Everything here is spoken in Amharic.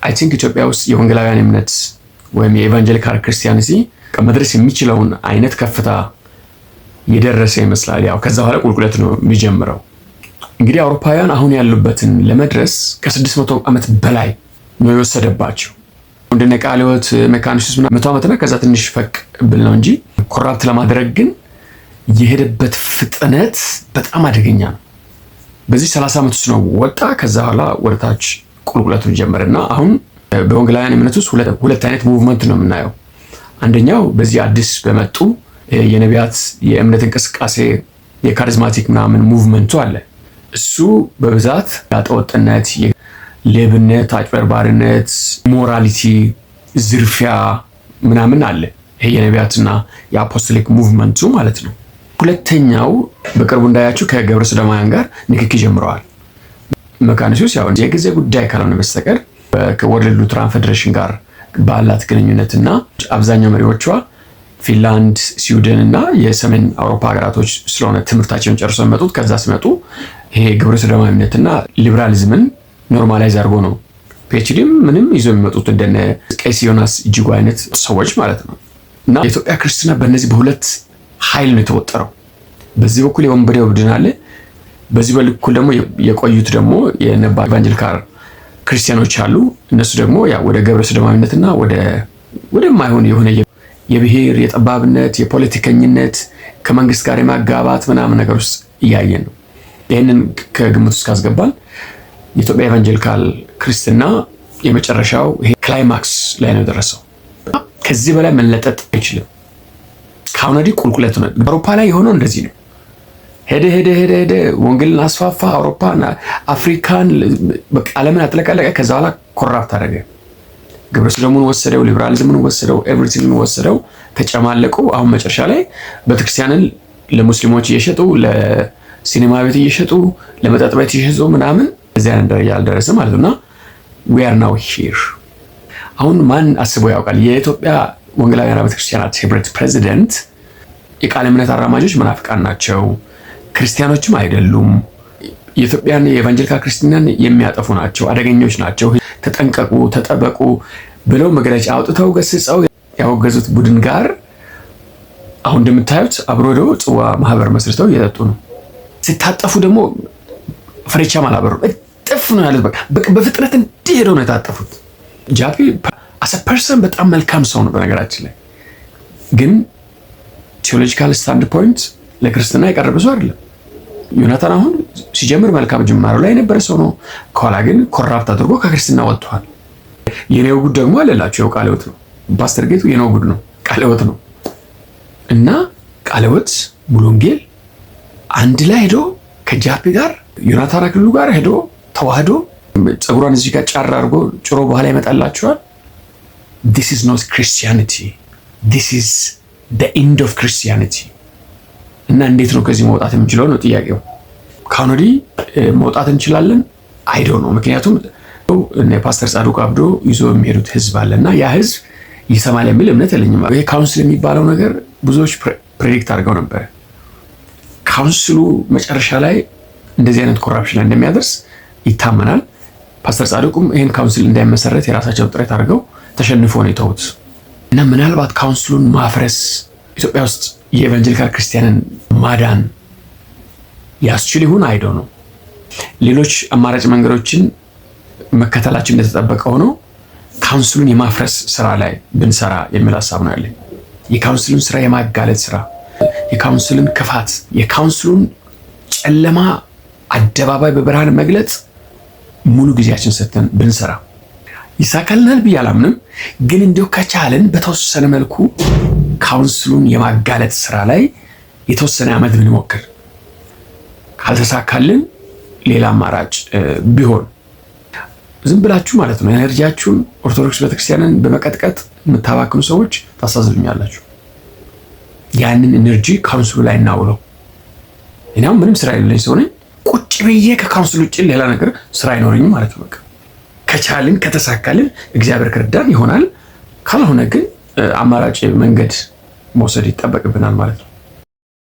አይ ቲንክ ኢትዮጵያ ውስጥ የወንጌላውያን እምነት ወይም የኢቫንጀሊካል ክርስቲያኒቲ መድረስ የሚችለውን አይነት ከፍታ የደረሰ ይመስላል። ያው ከዛ በኋላ ቁልቁለት ነው የሚጀምረው። እንግዲህ አውሮፓውያን አሁን ያሉበትን ለመድረስ ከ600 ዓመት በላይ ነው የወሰደባቸው። እንደነ ቃለ ሕይወት ሜካኒሲስ 100 ዓመትና ከዛ ትንሽ ፈቅ ብል ነው እንጂ ኮራፕት ለማድረግ ግን የሄደበት ፍጥነት በጣም አደገኛ ነው። በዚህ 30 ዓመት ውስጥ ነው ወጣ። ከዛ በኋላ ወደታች ቁልቁለቱን ጀመረና አሁን በወንጌላውያን እምነት ውስጥ ሁለት አይነት ሙቭመንት ነው የምናየው። አንደኛው በዚህ አዲስ በመጡ የነቢያት የእምነት እንቅስቃሴ የካሪዝማቲክ ምናምን ሙቭመንቱ አለ። እሱ በብዛት ያጠወጥነት፣ ሌብነት፣ አጭበርባሪነት፣ ሞራሊቲ፣ ዝርፊያ ምናምን አለ። ይሄ የነቢያትና የአፖስቶሊክ ሙቭመንቱ ማለት ነው። ሁለተኛው በቅርቡ እንዳያችሁ ከግብረ ሰዶማውያን ጋር ንክኪ ጀምረዋል። መካኒሱስ ያው የጊዜ ጉዳይ ካልሆነ በስተቀር ከወርልድ ሉትራን ፌዴሬሽን ጋር ባላት ግንኙነትና አብዛኛው መሪዎቿ ፊንላንድ፣ ስዊድን እና የሰሜን አውሮፓ ሀገራቶች ስለሆነ ትምህርታቸውን ጨርሰው የመጡት ከዛ ሲመጡ ይሄ ግብረ ሰዶማዊነትና ሊበራሊዝምን ኖርማላይዝ አድርጎ ነው ፒኤችዲም ምንም ይዞ የሚመጡት እንደነ ቄስ ዮናስ እጅጉ አይነት ሰዎች ማለት ነው። እና የኢትዮጵያ ክርስትና በእነዚህ በሁለት ኃይል ነው የተወጠረው። በዚህ በኩል የወንበዴው ቡድን አለ፣ በዚህ በኩል ደግሞ የቆዩት ደግሞ የነባር ኢቫንጀሊካል ክርስቲያኖች አሉ። እነሱ ደግሞ ያ ወደ ግብረ ሰዶማዊነትና ወደማይሆን የሆነ የብሔር የጠባብነት የፖለቲከኝነት ከመንግስት ጋር የማጋባት ምናምን ነገር ውስጥ እያየን ነው። ይህንን ከግምት ውስጥ ካስገባን የኢትዮጵያ ኢቫንጀሊካል ክርስትና የመጨረሻው ይሄ ክላይማክስ ላይ ነው የደረሰው። ከዚህ በላይ መለጠጥ አይችልም። ከአሁን ወዲህ ቁልቁለት ነው። አውሮፓ ላይ የሆነው እንደዚህ ነው። ሄደ ወንጌልን አስፋፋ፣ አውሮፓን፣ አፍሪካን በቃ ዓለምን አጥለቀለቀ። ከዛ በኋላ ኮራፕት አደረገ። ግብረ ሰዶሙን ወሰደው፣ ሊበራሊዝምን ወሰደው፣ ኤቭሪቲንግን ወሰደው፣ ተጨማለቁ። አሁን መጨረሻ ላይ ቤተክርስቲያንን ለሙስሊሞች እየሸጡ ለሲኒማ ቤት እየሸጡ ለመጠጥ ቤት እየሸጡ ምናምን እዚያ ደረጃ ያልደረሰ ማለት ነውና we are now here። አሁን ማን አስበው ያውቃል? የኢትዮጵያ ወንጌላውያን ቤተክርስቲያናት ህብረት ፕሬዚደንት የቃለ እምነት አራማጆች መናፍቃን ናቸው፣ ክርስቲያኖችም አይደሉም፣ የኢትዮጵያን የኢቫንጀሊካል ክርስትናን የሚያጠፉ ናቸው፣ አደገኞች ናቸው፣ ተጠንቀቁ፣ ተጠበቁ ብለው መግለጫ አውጥተው ገስጸው ያወገዙት ቡድን ጋር አሁን እንደምታዩት አብሮ ደግሞ ጽዋ ማህበር መስርተው እየጠጡ ነው። ሲታጠፉ ደግሞ ፍሬቻ ማላበሩ ጥፍ ነው ያሉት። በቃ በፍጥነት እንዲሄደው ነው የታጠፉት። ጃፒ አሰ ፐርሰን በጣም መልካም ሰው ነው። በነገራችን ላይ ግን ቴዎሎጂካል ስታንድ ፖይንት ለክርስትና የቀረበ ሰው አይደለም። ዮናታን አሁን ሲጀምር መልካም ጅማሬው ላይ የነበረ ሰው ነው። ከኋላ ግን ኮራፕት አድርጎ ከክርስትና ወጥቷል። የኔው ጉድ ደግሞ አለላቸው። ያው ቃለ ሕይወት ነው። ፓስተር ጌቱ የኔው ጉድ ነው፣ ቃለ ሕይወት ነው። እና ቃለ ሕይወት ሙሉ ወንጌል አንድ ላይ ሄዶ ከጃፒ ጋር ዮናታን አክሊሉ ጋር ሄዶ ተዋህዶ ፀጉሯን እዚህ ጋር ጫራ አድርጎ ጭሮ በኋላ ይመጣላቸዋል። this is not Christianity, this is the end of Christianity። እና እንዴት ነው ከዚህ መውጣት የምንችለው ነው ጥያቄው። ካሁን ወዲህ መውጣት እንችላለን አይዶ ነው። ምክንያቱም እነ ፓስተር ጻድቁ አብዶ ይዞ የሚሄዱት ህዝብ አለና ያ ህዝብ ይሰማል የሚል እምነት የለኝም። ይሄ ካውንስል የሚባለው ነገር ብዙዎች ፕሬዲክት አድርገው ነበር። ካውንስሉ መጨረሻ ላይ እንደዚህ አይነት ኮራፕሽን እንደሚያደርስ ይታመናል። ፓስተር ጻድቁም ይሄን ካውንስል እንዳይመሰረት የራሳቸው ጥረት አድርገው ተሸንፎ ነው የተውት እና ምናልባት ካውንስሉን ማፍረስ ኢትዮጵያ ውስጥ የኢቫንጀሊካል ክርስቲያንን ማዳን ያስችል ይሁን አይዶ ነው። ሌሎች አማራጭ መንገዶችን መከተላችን እንደተጠበቀ ሆኖ ካውንስሉን የማፍረስ ስራ ላይ ብንሰራ የሚል ሀሳብ ነው ያለኝ። የካውንስሉን ስራ የማጋለጥ ስራ፣ የካውንስሉን ክፋት፣ የካውንስሉን ጨለማ አደባባይ በብርሃን መግለጽ ሙሉ ጊዜያችን ሰጥተን ብንሰራ ይሳካልናል ብዬ አላምንም። ግን እንዲሁ ከቻለን በተወሰነ መልኩ ካውንስሉን የማጋለጥ ስራ ላይ የተወሰነ ዓመት ብንሞክር፣ ካልተሳካልን ሌላ አማራጭ ቢሆን ዝም ብላችሁ ማለት ነው ኤነርጂያችሁን ኦርቶዶክስ ቤተክርስቲያንን በመቀጥቀጥ የምታባክኑ ሰዎች ታሳዝኑኛላችሁ። ያንን ኤነርጂ ካውንስሉ ላይ እናውለው። እኔው ምንም ስራ የሌለኝ ሰው ነኝ። ቁጭ ብዬ ከካውንስሉ ውጭ ሌላ ነገር ስራ አይኖረኝም ማለት ነው። በቃ ከቻልን ከተሳካልን እግዚአብሔር ከረዳን ይሆናል። ካልሆነ ግን አማራጭ መንገድ መውሰድ ይጠበቅብናል ማለት ነው።